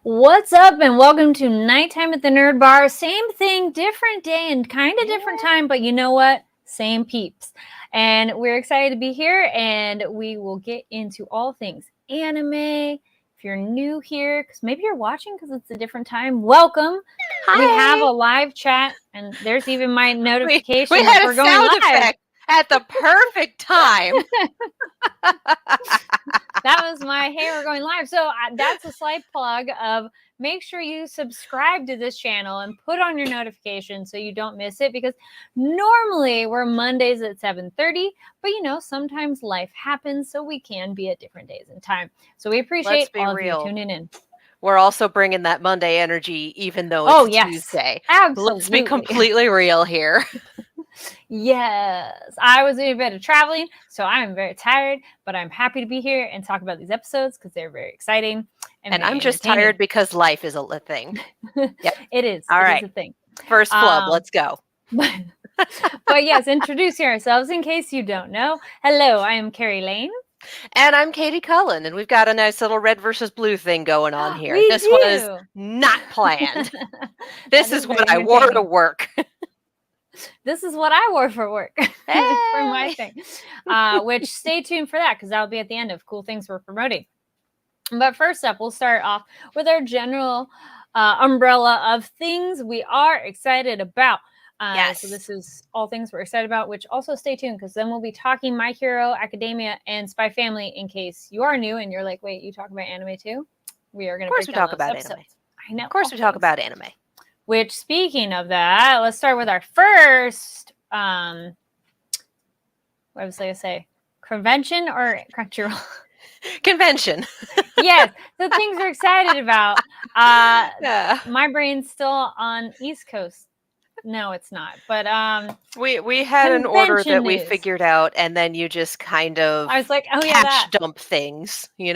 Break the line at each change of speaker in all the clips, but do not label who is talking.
What's up, and welcome to Nighttime at the Nerd Bar. Same thing, different day, and kind of different time, but you know what? Same peeps. And we're excited to be here, and we will get into all things anime. If you're new here, because maybe you're watching because it's a different time, welcome.
Hi.
We have a live chat, and there's even my notification
We
that
had
we're
a
going
sound
live.
effect at the perfect time.
That was my hey, we're going live. So that's a slight plug of make sure you subscribe to this channel and put on your notifications so you don't miss it, because normally we're Mondays at 7:30, but sometimes life happens, so we can be at different days and time. So we appreciate all of you tuning in.
We're also bringing that Monday energy, even though it's Tuesday.
Absolutely.
Let's be completely real here.
Yes, I was doing a bit of traveling, so I'm very tired, but I'm happy to be here and talk about these episodes because they're very exciting.
And I'm just tired because life is a thing.
Yep. It is.
All right.
Is a thing.
First flub, let's go.
But yes, introducing ourselves in case you don't know. Hello, I am Carrie Lane.
And I'm Katie Cullen, and we've got a nice little red versus blue thing going on here.
This
was not planned. This is what I wore to work.
This is what I wore for work for my thing. Which stay tuned for that, because that'll be at the end of cool things we're promoting. But first up, we'll start off with our general umbrella of things we are excited about.
Yes.
So this is all things we're excited about, which also stay tuned, because then we'll be talking My Hero Academia and Spy Family, in case you are new and you're like, wait, you talk about anime too? We are going to
talk about anime.
I know.
Of course we talk about anime.
Which, speaking of that, let's start with our first, what was I going to say? Convention or Crunchyroll?
Convention.
Yes, the things we're excited about. My brain's still on East Coast. No, it's not. But
we had an order that we figured out, and then you just kind of
I was like, oh
cash
yeah, that.
dump things, You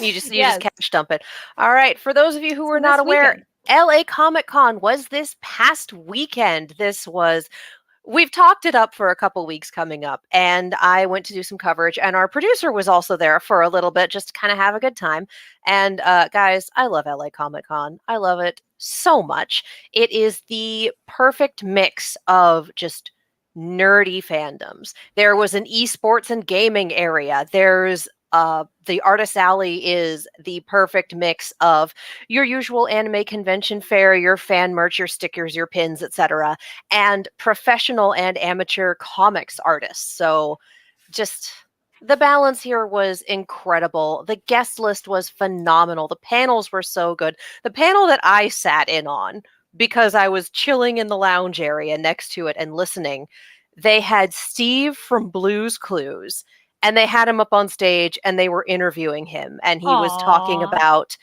just cash dump it. All right, for those of you who were not aware, LA Comic Con was this past weekend. We've talked it up for a couple weeks coming up, and I went to do some coverage, and our producer was also there for a little bit just to kind of have a good time. And guys, I love LA Comic Con. I love it so much. It is the perfect mix of just nerdy fandoms. There was an esports and gaming area. There's the Artist Alley is the perfect mix of your usual anime convention fare, your fan merch, your stickers, your pins, etc., and professional and amateur comics artists. So just the balance here was incredible. The guest list was phenomenal. The panels were so good. The panel that I sat in on, because I was chilling in the lounge area next to it and listening, they had Steve from Blue's Clues, and they had him up on stage and they were interviewing him, and he was talking about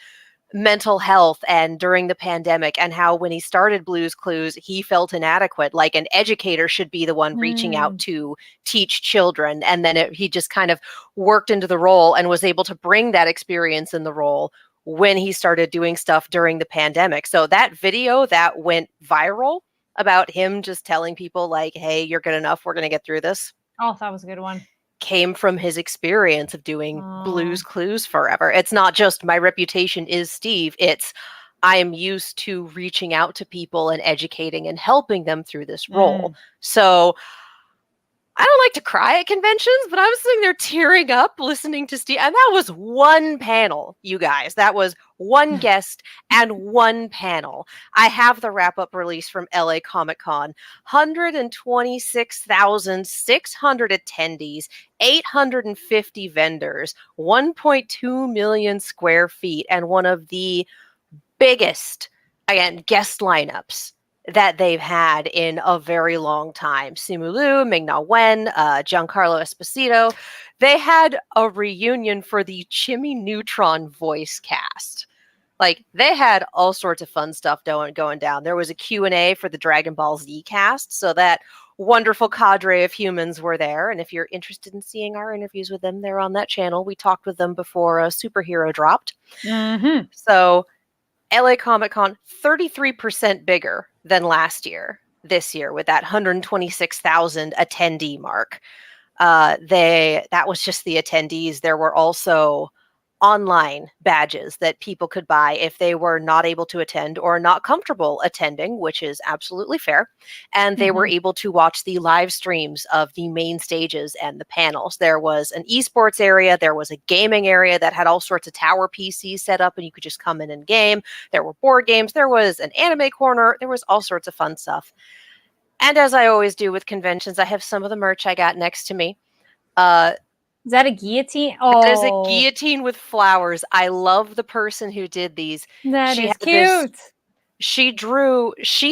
mental health and during the pandemic, and how when he started Blue's Clues, he felt inadequate, like an educator should be the one reaching out to teach children. And then he just kind of worked into the role and was able to bring that experience in the role when he started doing stuff during the pandemic. So that video that went viral about him just telling people like, hey, you're good enough, we're going to get through this.
Oh, that was a good one.
Came from his experience of doing Blue's Clues forever. It's not just my reputation is Steve. It's I am used to reaching out to people and educating and helping them through this role. So I don't like to cry at conventions, but I was sitting there tearing up listening to Steve. And that was one panel, you guys. That was one guest and one panel. I have the wrap-up release from LA Comic Con. 126,600 attendees, 850 vendors, 1.2 million square feet, and one of the biggest, again, guest lineups that they've had in a very long time. Simu Liu, Ming-Na Wen, Giancarlo Esposito. They had a reunion for the Jimmy Neutron voice cast. Like, they had all sorts of fun stuff going down. There was a Q&A for the Dragon Ball Z cast, so that wonderful cadre of humans were there. And if you're interested in seeing our interviews with them, they're on that channel. We talked with them before Superhero dropped. So LA Comic Con, 33% bigger than last year, this year, with that 126,000 attendee mark. That was just the attendees. There were also online badges that people could buy if they were not able to attend or not comfortable attending, which is absolutely fair. And they were able to watch the live streams of the main stages and the panels. There was an esports area, there was a gaming area that had all sorts of tower PCs set up and you could just come in and game. There were board games, there was an anime corner, there was all sorts of fun stuff. And as I always do with conventions, I have some of the merch I got next to me.
Is that a guillotine? Oh,
that is a guillotine with flowers. I love the person who did these.
That is cute.
She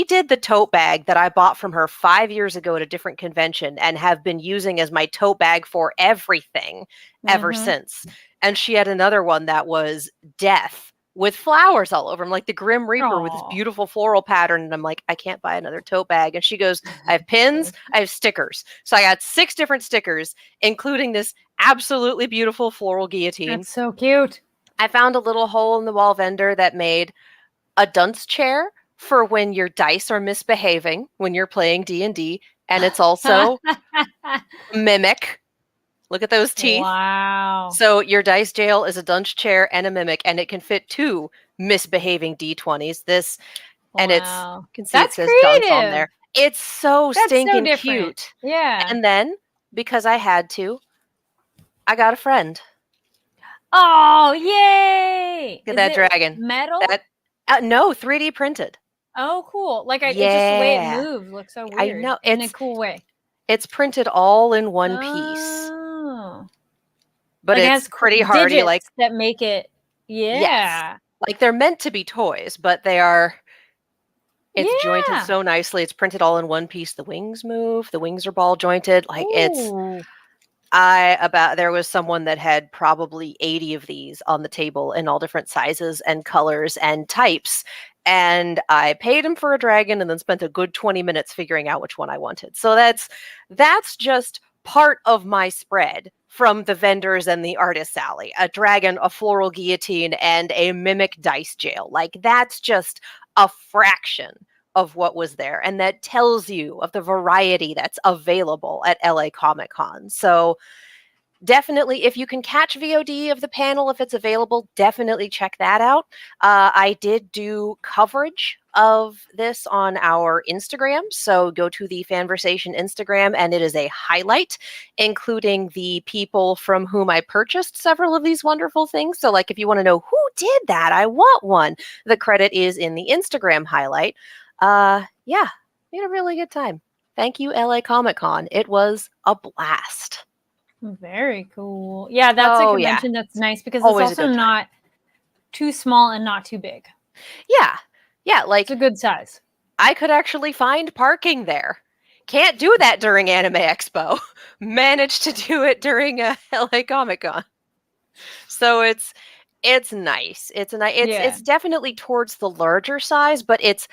did the tote bag that I bought from her 5 years ago at a different convention and have been using as my tote bag for everything ever since. And she had another one that was death with flowers all over them, like the Grim Reaper with this beautiful floral pattern. And I'm like, I can't buy another tote bag. And she goes, I have pins, I have stickers. So I got 6 different stickers, including this absolutely beautiful floral guillotine.
That's so cute.
I found a little hole in the wall vendor that made a dunce chair for when your dice are misbehaving when you're playing D&D. And it's also mimic. Look at those teeth.
Wow.
So your dice jail is a dunce chair and a mimic, and it can fit 2 misbehaving D20s. This, and it's, you can see it says dunce on there. It's so stinking cute.
Yeah.
And then, because I had to, I got a friend.
Oh, yay!
Look at that dragon.
Metal?
No, 3D printed.
Oh, cool. Like, it's just the way it moves looks so weird.
I know.
In a cool way.
It's printed all in one piece. But like it's pretty hardy, like
that make it. Yeah.
Yes. Like they're meant to be toys, but they are. It's jointed so nicely. It's printed all in one piece. The wings move. The wings are ball jointed. Like there was someone that had probably 80 of these on the table in all different sizes and colors and types. And I paid him for a dragon and then spent a good 20 minutes figuring out which one I wanted. So that's just part of my spread from the vendors and the artist's alley. A dragon, a floral guillotine, and a mimic dice jail. Like, that's just a fraction of what was there. And that tells you of the variety that's available at LA Comic Con. So definitely, if you can catch VOD of the panel, if it's available, definitely check that out. I did do coverage of this on our Instagram. So go to the Fanversation Instagram, and it is a highlight, including the people from whom I purchased several of these wonderful things. So like, if you want to know who did that, I want one. The credit is in the Instagram highlight. Yeah, we had a really good time. Thank you, LA Comic Con. It was a blast.
Very cool. Yeah, that's a convention that's nice because it's also not too small and not too big.
Yeah, like
it's a good size.
I could actually find parking there. Can't do that during Anime Expo. Managed to do it during LA Comic Con. So it's nice. It's definitely towards the larger size, but it's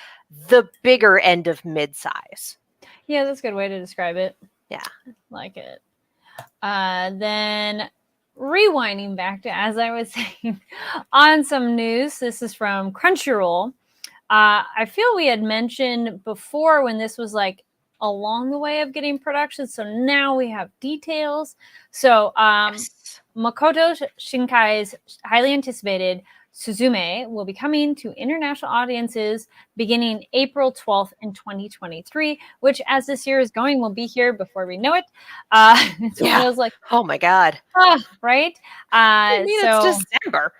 the bigger end of mid-size.
Yeah, that's a good way to describe it.
Yeah,
like it. Then rewinding back to, as I was saying, on some news. This is from Crunchyroll. I feel we had mentioned before when this was like along the way of getting production. So now we have details. So Makoto Shinkai's highly anticipated Suzume will be coming to international audiences beginning April 12th in 2023, which as this year is going, will be here before we know it. It feels like,
oh my God.
Right?
It's December.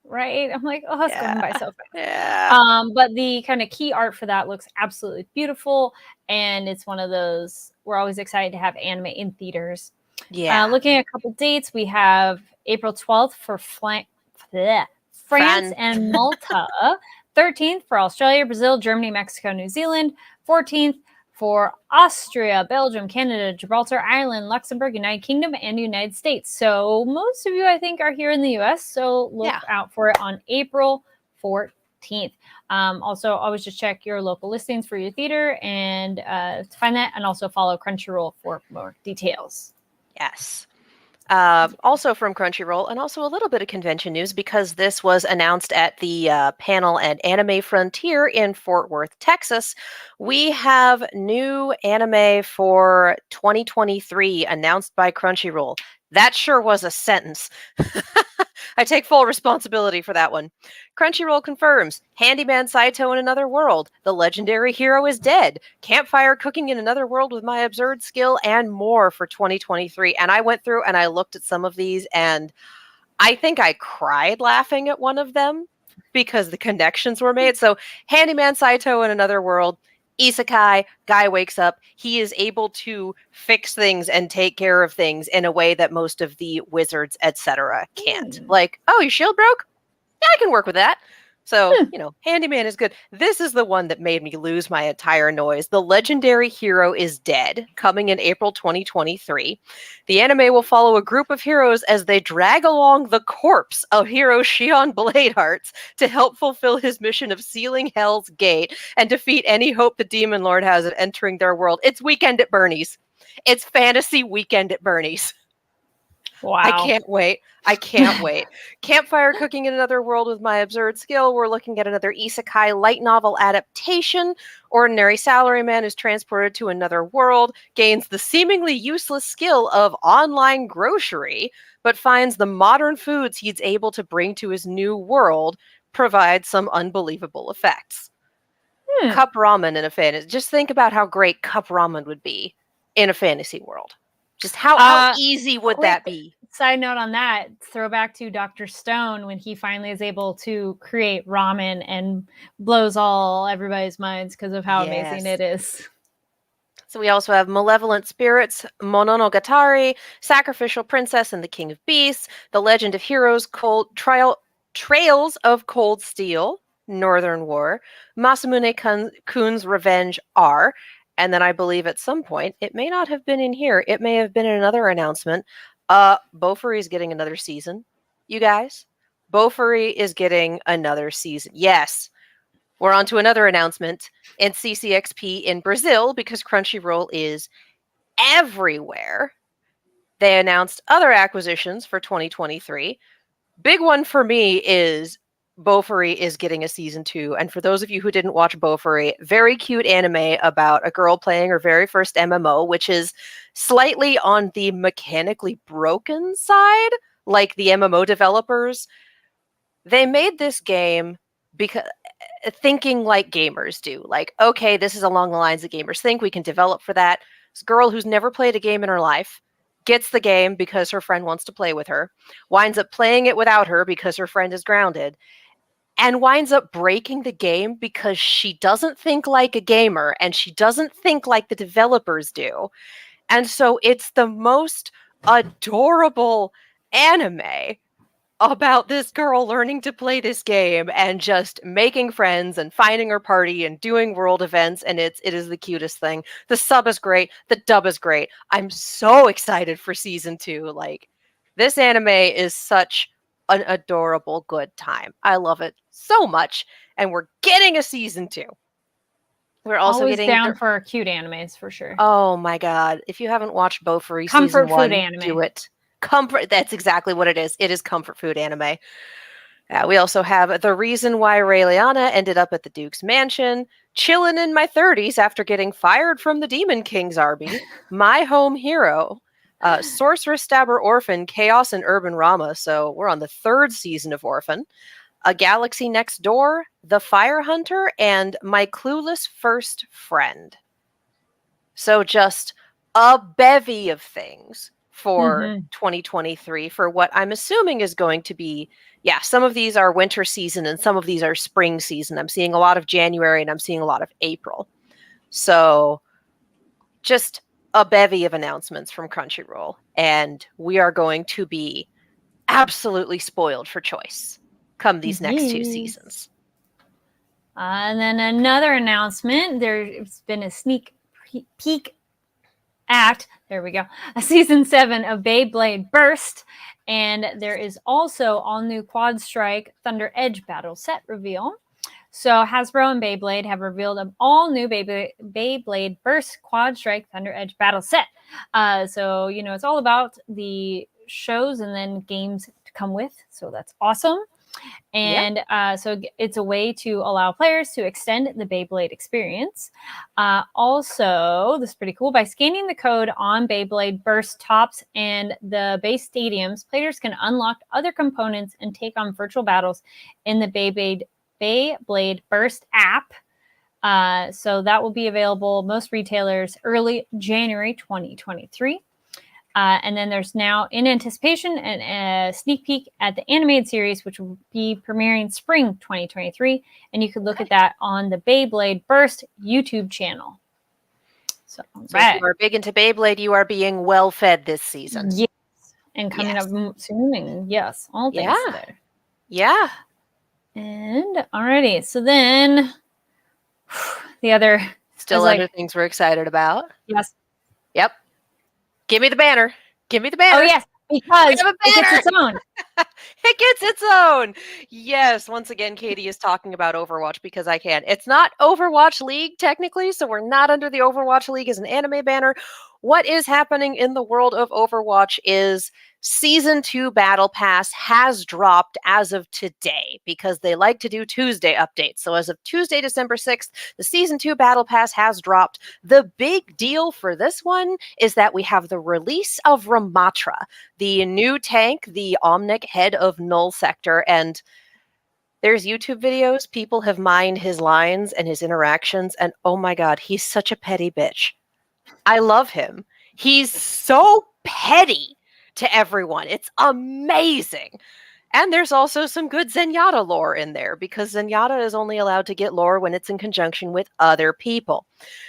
Right? I'm like, oh, it's going by so fast. Yeah. But the kind of key art for that looks absolutely beautiful. And it's one of those, we're always excited to have anime in theaters.
Yeah.
Looking at a couple dates, we have April 12th for France and Malta, 13th for Australia, Brazil, Germany, Mexico, New Zealand, 14th for Austria, Belgium, Canada, Gibraltar, Ireland, Luxembourg, United Kingdom, and United States. So most of you, I think, are here in the US. So look out for it on April 14th. Also, always just check your local listings for your theater and to find that, and also follow Crunchyroll for more details.
Yes. Also from Crunchyroll, and also a little bit of convention news, because this was announced at the panel at Anime Frontier in Fort Worth, Texas. We have new anime for 2023 announced by Crunchyroll. That sure was a sentence. I take full responsibility for that one. Crunchyroll confirms Handyman Saito in Another World. The legendary hero is dead. Campfire cooking in another world with my absurd skill and more for 2023. And I went through and I looked at some of these and I think I cried laughing at one of them because the connections were made. So Handyman Saito in Another World, isekai, guy wakes up, he is able to fix things and take care of things in a way that most of the wizards, etc., can't. Like, oh, your shield broke? Yeah, I can work with that. So, Handyman is good. This is the one that made me lose my entire noise. The legendary hero is dead, coming in April 2023. The anime will follow a group of heroes as they drag along the corpse of hero Shion Bladehearts to help fulfill his mission of sealing Hell's Gate and defeat any hope the Demon Lord has at entering their world. It's Weekend at Bernie's. It's fantasy Weekend at Bernie's.
Wow.
I can't wait. I can't wait. Campfire cooking in another world with my absurd skill. We're looking at another isekai light novel adaptation. Ordinary salaryman is transported to another world, gains the seemingly useless skill of online grocery, but finds the modern foods he's able to bring to his new world provide some unbelievable effects. Cup ramen in a fantasy. Just think about how great cup ramen would be in a fantasy world. Just how easy would that be?
Side note on that, throwback to Dr. Stone when he finally is able to create ramen and blows everybody's minds because of how amazing it is.
So we also have Malevolent Spirits, Mononogatari, Sacrificial Princess and the King of Beasts, The Legend of Heroes, Trails of Cold Steel, Northern War, Masamune Kun's Revenge R, and then I believe at some point, it may not have been in here, it may have been in another announcement, Bofuri is getting another season, you guys. Bofuri is getting another season. Yes, we're on to another announcement in CCXP in Brazil because Crunchyroll is everywhere. They announced other acquisitions for 2023. Big one for me is Bofuri is getting a season 2. And for those of you who didn't watch Bofuri, very cute anime about a girl playing her very first MMO, which is slightly on the mechanically broken side, like the MMO developers. They made this game because thinking like gamers do. Like, okay, this is along the lines that gamers think. We can develop for that. This girl who's never played a game in her life gets the game because her friend wants to play with her, winds up playing it without her because her friend is grounded, and winds up breaking the game because she doesn't think like a gamer and she doesn't think like the developers do. And so it's the most adorable anime about this girl learning to play this game and just making friends and finding her party and doing world events, and it is the cutest thing. The sub is great, the dub is great. I'm so excited for season 2. Like, this anime is such an adorable good time. I love it so much, and we're getting a season 2. We're also
always
getting
down for cute animes for sure.
Oh my god! If you haven't watched Bofuri season 1,
food anime.
Do it. Comfort. That's exactly what it is. It is comfort food anime. We also have The Reason Why Raeliana Ended Up at the Duke's Mansion, Chillin' in My 30s After Getting Fired from the Demon King's Army, My Home Hero, Sorceress Stabber Orphan, Chaos and Urban Rama. So we're on the 3rd season of Orphan. A Galaxy Next Door, The Fire Hunter, and My Clueless First Friend. So just a bevy of things for 2023 for what I'm assuming is going to be, some of these are winter season and some of these are spring season. I'm seeing a lot of January and I'm seeing a lot of April. So just a bevy of announcements from Crunchyroll, and we are going to be absolutely spoiled for choice come these next 2 seasons.
And then another announcement, there's been a sneak peek at, there we go, a season 7 of Beyblade Burst, and there is also all new Quad Strike Thunder Edge battle set reveal. So Hasbro and Beyblade have revealed an all new Beyblade Burst Quad Strike Thunder Edge battle set. So it's all about the shows and then games to come with, so that's awesome. And so it's a way to allow players to extend the Beyblade experience. Also, this is pretty cool. By scanning the code on Beyblade Burst tops and the base stadiums, players can unlock other components and take on virtual battles in the Beyblade Burst app. So that will be available most retailers early January 2023. And then there's now, in anticipation, a sneak peek at the animated series, which will be premiering spring 2023. And you could look at that on the Beyblade Burst YouTube channel. So
if you are big into Beyblade, you are being well fed this season.
Yes. And coming up soon. And yes, all things there.
Yeah.
And alrighty. So then the other.
Still other things we're excited about.
Yes.
Yep. Give me the banner. Give me the banner.
Oh, yes, because it gets its own.
It gets its own. Yes, once again, Katie is talking about Overwatch because I can. It's not Overwatch League, technically, so we're not under the Overwatch League as an anime banner. What is happening in the world of Overwatch is Season 2 Battle Pass has dropped as of today because they like to do Tuesday updates. So as of Tuesday, December 6th, the Season 2 Battle Pass has dropped. The big deal for this one is that we have the release of Ramatra, the new tank, the Omnic head of Null Sector, and there's YouTube videos. People have mined his lines and his interactions, and oh my god, he's such a petty bitch. I love him. He's so petty to everyone. It's amazing. And there's also some good Zenyatta lore in there because Zenyatta is only allowed to get lore when it's in conjunction with other people.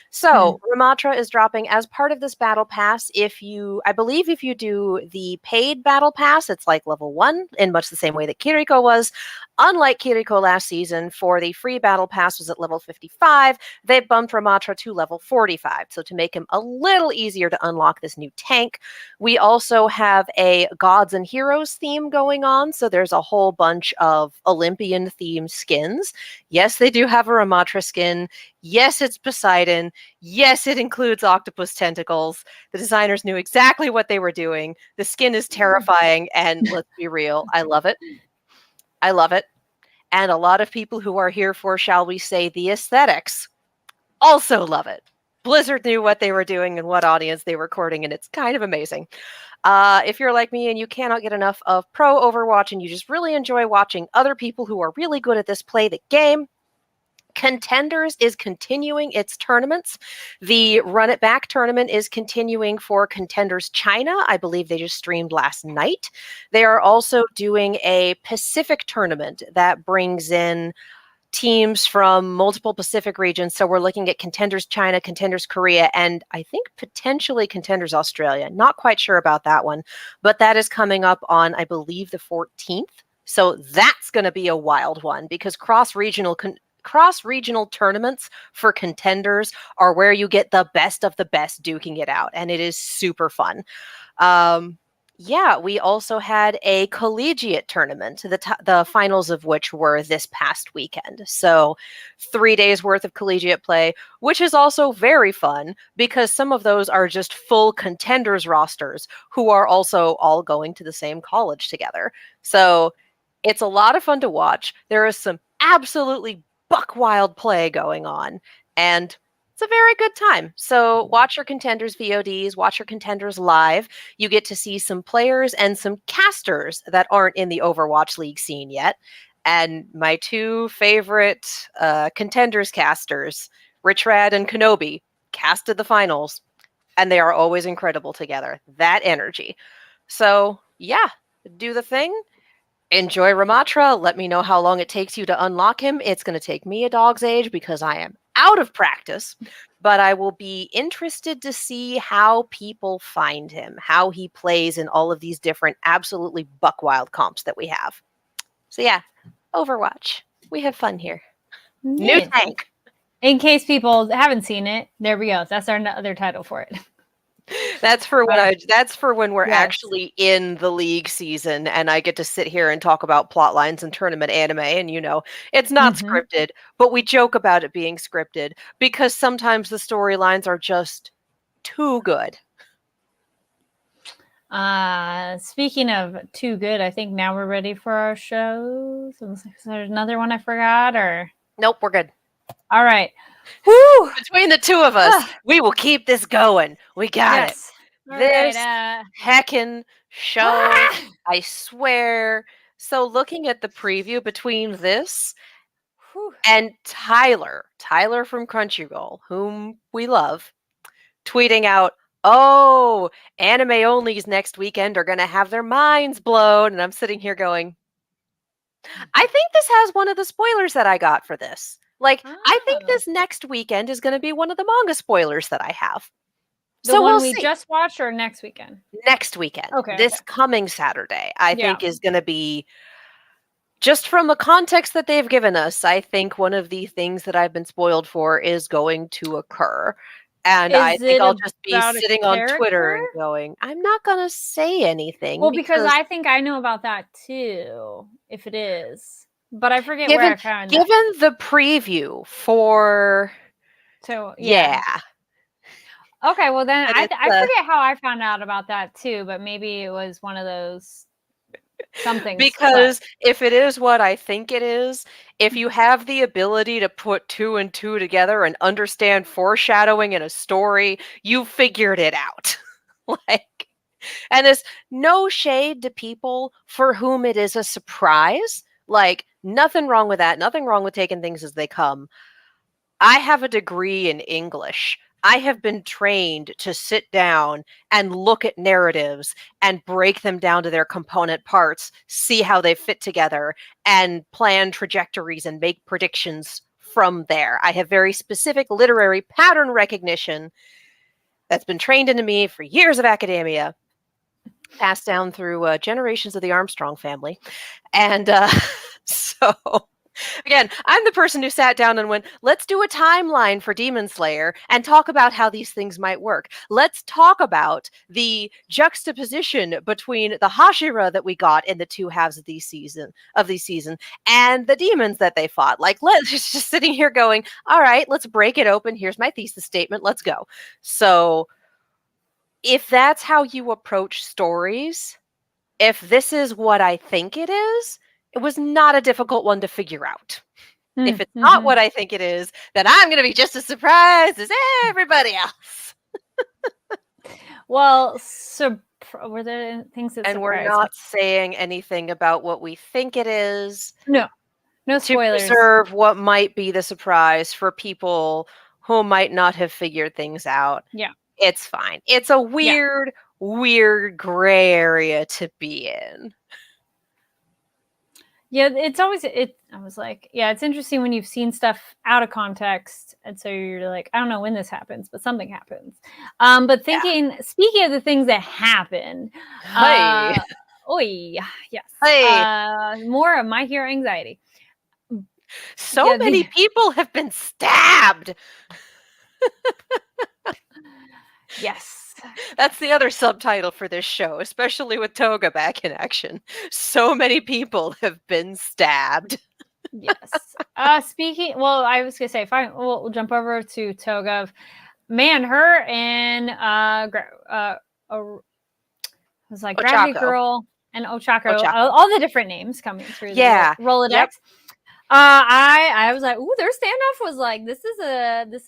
So Ramatra is dropping as part of this battle pass. I believe if you do the paid battle pass, it's like level 1 in much the same way that Kiriko was. Unlike Kiriko last season, for the free battle pass was at level 55, they bumped Ramatra to level 45. So to make him a little easier to unlock this new tank, we also have a Gods and Heroes theme going on. So there's a whole bunch of Olympian themed skins. Yes, they do have a Ramatra skin. Yes, it's Poseidon. Yes, it includes octopus tentacles. The designers knew exactly what they were doing. The skin is terrifying, and let's be real, I love it. I love it. And a lot of people who are here for, shall we say, the aesthetics also love it. Blizzard knew what they were doing and what audience they were courting, and it's kind of amazing. If you're like me and you cannot get enough of pro Overwatch and you just really enjoy watching other people who are really good at this play the game, Contenders is continuing its tournaments. The Run It Back tournament is continuing for Contenders China. I believe they just streamed last night. They are also doing a Pacific tournament that brings in teams from multiple Pacific regions. So we're looking at Contenders China, Contenders Korea, and I think potentially Contenders Australia. Not quite sure about that one, but that is coming up on, I believe, the 14th. So that's going to be a wild one because cross-regional tournaments for Contenders are where you get the best of the best duking it out, and it is super fun. We also had a collegiate tournament, the finals of which were this past weekend. So 3 days worth of collegiate play, which is also very fun because some of those are just full Contenders rosters who are also all going to the same college together. So it's a lot of fun to watch. There is some absolutely buck wild play going on, and it's a very good time. So watch your Contenders VODs, watch your Contenders live. You get to see some players and some casters that aren't in the Overwatch League scene yet. And my two favorite Contenders casters, Richrad and Kenobi, casted the finals, and they are always incredible together. That energy. So yeah, do the thing. Enjoy Ramatra. Let me know how long it takes you to unlock him. It's going to take me a dog's age because I am out of practice, but I will be interested to see how people find him, how he plays in all of these different absolutely buck wild comps that we have. So yeah, Overwatch. We have fun here. New tank.
In case people haven't seen it, there we go. That's our other title for it.
That's for when we're actually in the league season and I get to sit here and talk about plot lines and tournament anime, and it's not scripted, but we joke about it being scripted because sometimes the storylines are just too good.
Speaking of too good, I think now we're ready for our shows. Is there another one I forgot, or?
Nope, we're good.
All right. Woo!
Between the two of us, we will keep this going. We got it.
All
This
right,
heckin' show, I swear. So looking at the preview between this and Tyler from Crunchyroll, whom we love, tweeting out, "Oh, anime onlys next weekend are going to have their minds blown." And I'm sitting here going, I think this has one of the spoilers that I got for this. Like, I think this next weekend is going to be one of the manga spoilers that I have.
The one we just watched, or next weekend?
Next weekend.
Okay.
This coming Saturday, I think is going to be, just from the context that they've given us, I think one of the things that I've been spoiled for is going to occur. And I think I'll just be sitting on Twitter and going, I'm not going to say anything.
Well, because I think I know about that too, if it is. But I forget where I found it.
Given the preview for...
So, yeah. Okay, well then I forget how I found out about that too, but maybe it was one of those something.
Because if it is what I think it is, if you have the ability to put 2 and 2 together and understand foreshadowing in a story, you figured it out. Like, and there's no shade to people for whom it is a surprise. Like, nothing wrong with that. Nothing wrong with taking things as they come. I have a degree in English. I have been trained to sit down and look at narratives and break them down to their component parts, see how they fit together, and plan trajectories and make predictions from there. I have very specific literary pattern recognition that's been trained into me for years of academia, passed down through generations of the Armstrong family. And so... Again, I'm the person who sat down and went, let's do a timeline for Demon Slayer and talk about how these things might work. Let's talk about the juxtaposition between the Hashira that we got in the 2 halves of these season and the demons that they fought. Like, let's just sitting here going, all right, let's break it open. Here's my thesis statement. Let's go. So if that's how you approach stories, if this is what I think it is, it was not a difficult one to figure out. If it's not what I think it is, then I'm going to be just as surprised as everybody else.
Well, so were there things that
and we're not saying anything about what we think it is.
No spoilers.
To preserve what might be the surprise for people who might not have figured things out.
Yeah.
It's fine. It's a weird gray area to be in.
Yeah, it's always I was like, it's interesting when you've seen stuff out of context, and so you're like, I don't know when this happens, but something happens. But speaking of the things that happen, more of My Hero anxiety.
So many people have been stabbed.
Yes.
That's the other subtitle for this show, especially with Toga back in action. So many people have been stabbed.
Yes. I was going to say, we'll jump over to Toga. Man, her and was like Gravity Girl and Ochako. All the different names coming through the Rolodex. Yep. I was like, ooh, their standoff was like, this is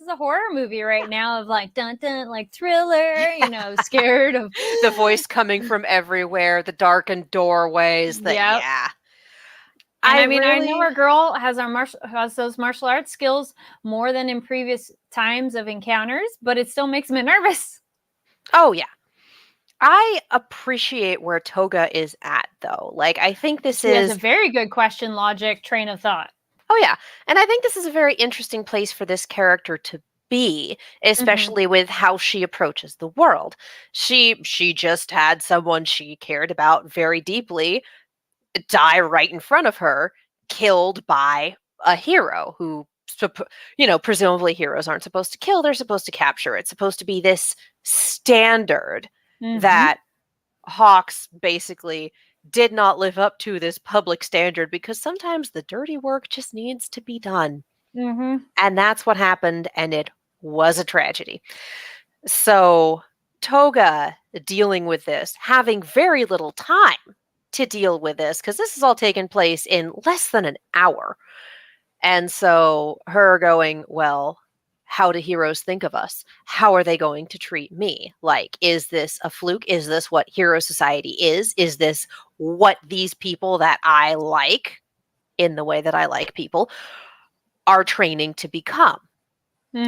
a horror movie right now of like dun dun, like thriller, scared of
the voice coming from everywhere, the darkened doorways.
I know our girl has those martial arts skills more than in previous times of encounters, but it still makes me nervous.
Oh yeah. I appreciate where Toga is at, though. Like, I think this is
a very good question, logic, train of thought.
Oh, yeah. And I think this is a very interesting place for this character to be, especially with how she approaches the world. She just had someone she cared about very deeply die right in front of her, killed by a hero who, presumably heroes aren't supposed to kill, they're supposed to capture. It's supposed to be this standard that Hawks basically did not live up to, this public standard, because sometimes the dirty work just needs to be done. And that's what happened, and it was a tragedy. So Toga dealing with this, having very little time to deal with this, because this has all taken place in less than an hour. And so her going, well, how do heroes think of us? How are they going to treat me? Like, is this a fluke? Is this what hero society is? Is this what these people that I like, in the way that I like people, are training to become?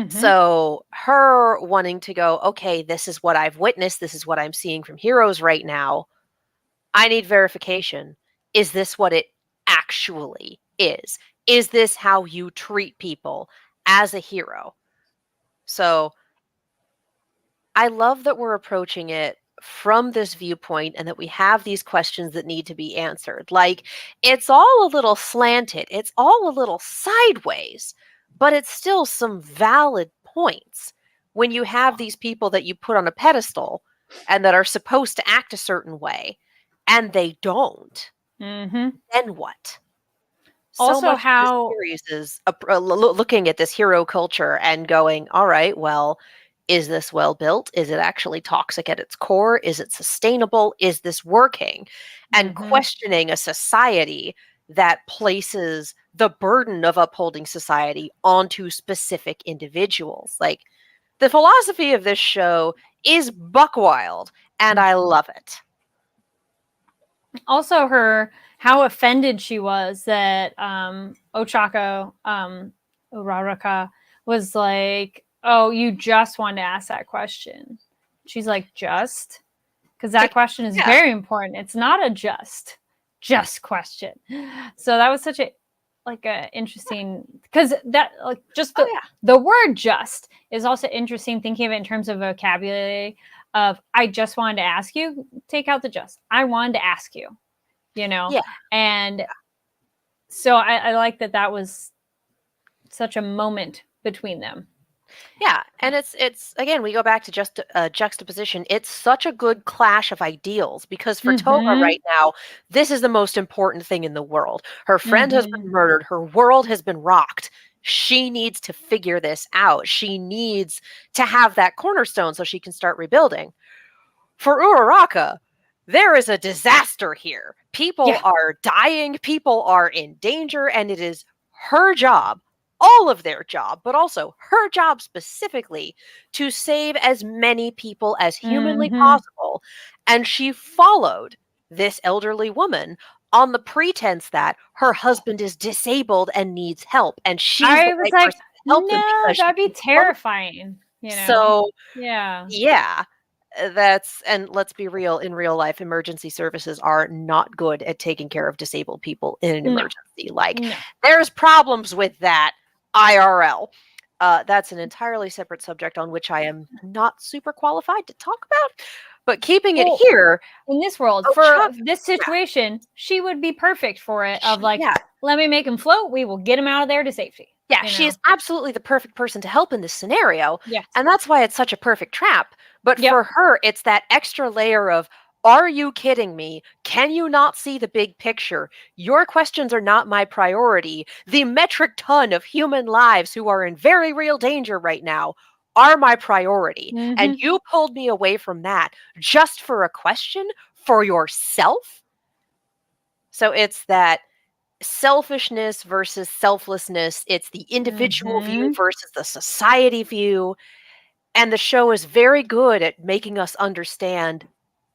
So her wanting to go, okay, this is what I've witnessed. This is what I'm seeing from heroes right now. I need verification. Is this what it actually is? Is this how you treat people as a hero? So I love that we're approaching it from this viewpoint and that we have these questions that need to be answered. Like, it's all a little slanted, it's all a little sideways, but it's still some valid points when you have these people that you put on a pedestal and that are supposed to act a certain way and they don't. Then what?
Also,
so much
how
of this series is looking at this hero culture and going, all right, well, is this well built? Is it actually toxic at its core? Is it sustainable? Is this working? And questioning a society that places the burden of upholding society onto specific individuals. Like, the philosophy of this show is buck wild, and I love it.
Also, how offended she was that Ochako Uraraka was like, oh, you just wanted to ask that question. She's like, just? Because that question is very important. It's not a just question. So that was such a interesting, because that just the word just is also interesting, thinking of it in terms of vocabulary of, I just wanted to ask you, take out the just. I wanted to ask you, and so I like that was such a moment between them.
Yeah, and it's again, we go back to just juxtaposition. It's such a good clash of ideals, because for Toga right now, this is the most important thing in the world. Her friend has been murdered. Her world has been rocked. She needs to figure this out. She needs to have that cornerstone so she can start rebuilding. For Uraraka, there is a disaster here. People are dying. People are in danger, and it is her job, all of their job, but also her job specifically, to save as many people as humanly possible. And she followed this elderly woman on the pretense that her husband is disabled and needs help, and she's the right person to help him, because
that'd be terrifying.
So
yeah.
And let's be real, in real life, emergency services are not good at taking care of disabled people in an emergency. There's problems with that IRL. That's an entirely separate subject on which I am not super qualified to talk about. But keeping it here
in this world, for this situation, she would be perfect for it. Of let me make him float. We will get him out of there to safety.
Yeah, she is absolutely the perfect person to help in this scenario.
Yes.
And that's why it's such a perfect trap. But for her, it's that extra layer of, are you kidding me? Can you not see the big picture? Your questions are not my priority. The metric ton of human lives who are in very real danger right now are my priority. And you pulled me away from that just for a question for yourself? So it's that selfishness versus selflessness. It's the individual view versus the society view. And the show is very good at making us understand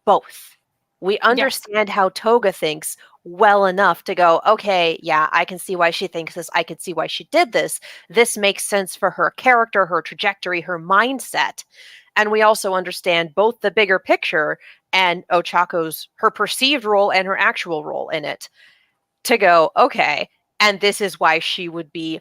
both. We understand how Toga thinks well enough to go, okay, yeah, I can see why she thinks this. I can see why she did this. This makes sense for her character, her trajectory, her mindset. And we also understand both the bigger picture and Ochako's, her perceived role and her actual role in it, to go, okay, and this is why she would be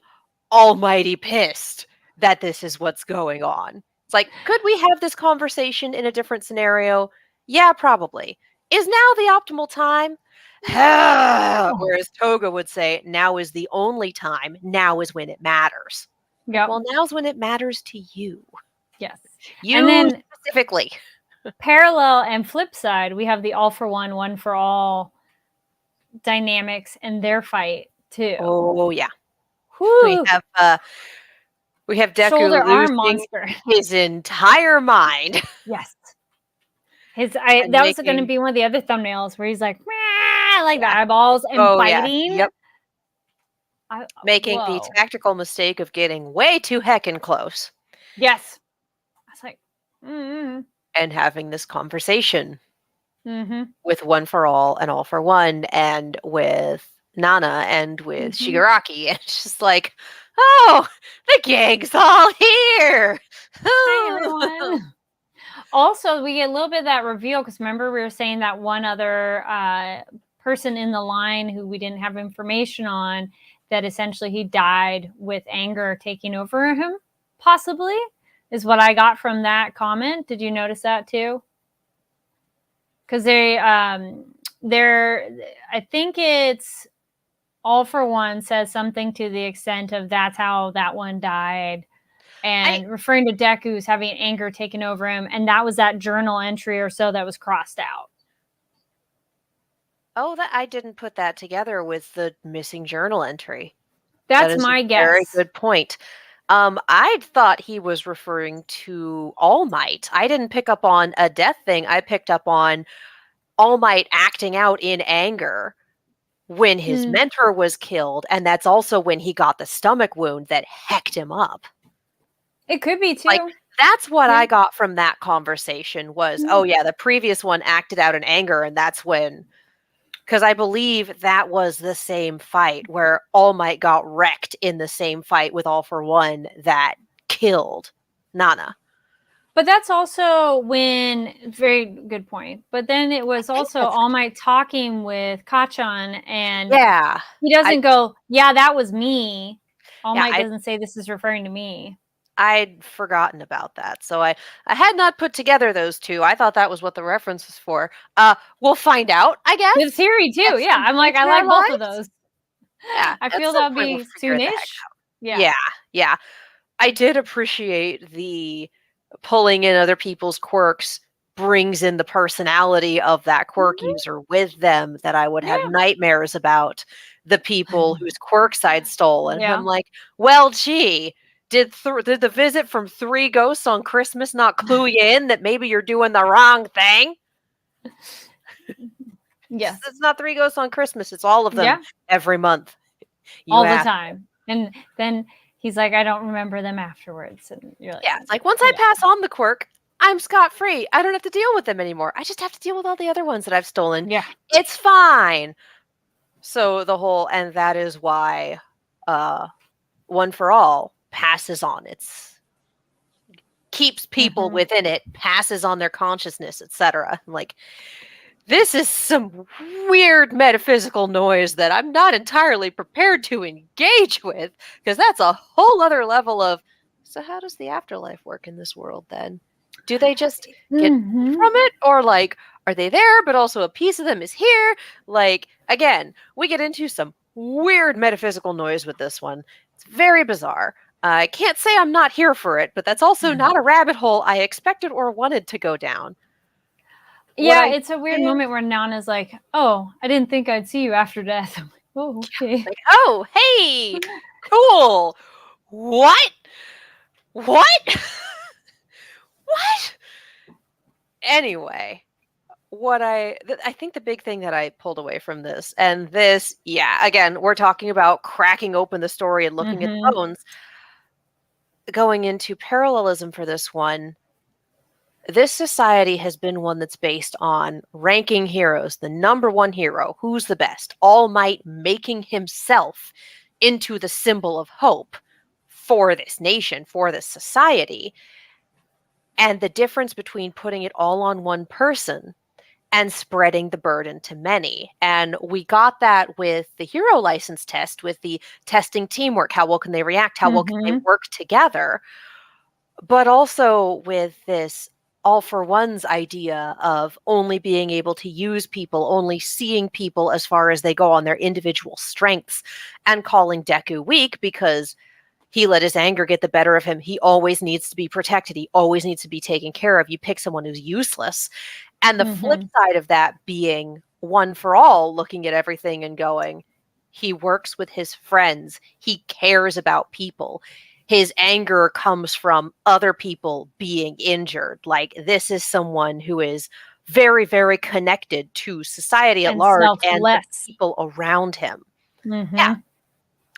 almighty pissed that this is what's going on. It's like, could we have this conversation in a different scenario? Yeah, probably. Is now the optimal time? Whereas Toga would say, now is the only time. Now is when it matters.
Yeah.
Well, now's when it matters to you.
Yes.
You
and then
specifically.
Parallel and flip side, we have the all for one, one for all dynamics in their fight too.
Oh yeah.
Whew.
We have Deku
shoulder arm
losing
monster.
his entire mind.
Yes. That was going to be one of the other thumbnails where he's like, like the eyeballs and biting.
Yep. Making the tactical mistake of getting way too heckin' close.
Yes. I was like,
and having this conversation with One for All and All for One and with Nana and with Shigaraki. And it's just like, oh, the gang's all here.
Hi, everyone. Also, we get a little bit of that reveal because remember we were saying that one other person in the line who we didn't have information on, that essentially he died with anger taking over him, possibly, is what I got from that comment. Did you notice that too? Because I think it's All for One says something to the extent of that's how that one died. And referring to Deku's having anger taken over him. And that was that journal entry or so that was crossed out.
Oh, that I didn't put that together with the missing journal entry.
That's my guess.
Very good point. I thought he was referring to All Might. I didn't pick up on a death thing. I picked up on All Might acting out in anger when his mentor was killed. And that's also when he got the stomach wound that hecked him up.
It could be too.
Like, that's what I got from that conversation was, oh yeah, the previous one acted out in anger. And that's when, because I believe that was the same fight where All Might got wrecked in the same fight with All for One that killed Nana.
But that's also when, very good point. But then it was also All Might talking with Kacchan, and he doesn't go, yeah, that was me. All Might doesn't say this is referring to me.
I'd forgotten about that. So I had not put together those two. I thought that was what the reference was for. We'll find out, I guess.
The theory too. Yeah. I'm like, I like both of those.
Yeah.
I feel that'd be soonish.
Yeah. I did appreciate the pulling in other people's quirks brings in the personality of that quirk user with them that I would have nightmares about the people whose quirks I'd stolen. I'm like, well, gee, did the visit from 3 ghosts on Christmas not clue you in that maybe you're doing the wrong thing?
Yes.
It's not 3 ghosts on Christmas. It's all of them every month.
All the time. And then he's like, I don't remember them afterwards. And you're like,
it's like, once I pass on the quirk, I'm scot-free. I don't have to deal with them anymore. I just have to deal with all the other ones that I've stolen.
Yeah.
It's fine. So and that is why One for All passes on. It's keeps people within it, passes on their consciousness, etc. Like, this is some weird metaphysical noise that I'm not entirely prepared to engage with, because that's a whole other level of, so how does the afterlife work in this world then? Do they just get from it? Or like, are they there, but also a piece of them is here? Like, again, we get into some weird metaphysical noise with this one. It's very bizarre. I can't say I'm not here for it, but that's also not a rabbit hole I expected or wanted to go down.
Yeah, it's a weird moment where Nana's like, oh, I didn't think I'd see you after death. I'm like, oh, okay.
Like, oh, hey, cool. What? What? Anyway, I think the big thing that I pulled away from this, and this, again, we're talking about cracking open the story and looking at the bones. Going into parallelism for this one, this society has been one that's based on ranking heroes, the number one hero, who's the best, All Might making himself into the symbol of hope for this nation, for this society. And the difference between putting it all on one person and spreading the burden to many. And we got that with the hero license test, with the testing teamwork. How well can they react? How well can they work together? But also with this All for One's idea of only being able to use people, only seeing people as far as they go on their individual strengths, and calling Deku weak because he let his anger get the better of him. He always needs to be protected. He always needs to be taken care of. You pick someone who's useless. And the flip side of that being One for All, looking at everything and going, he works with his friends. He cares about people. His anger comes from other people being injured. Like, this is someone who is very, very connected to society at
And
large and the
selfless.
people around him.
Mhm.
Yeah.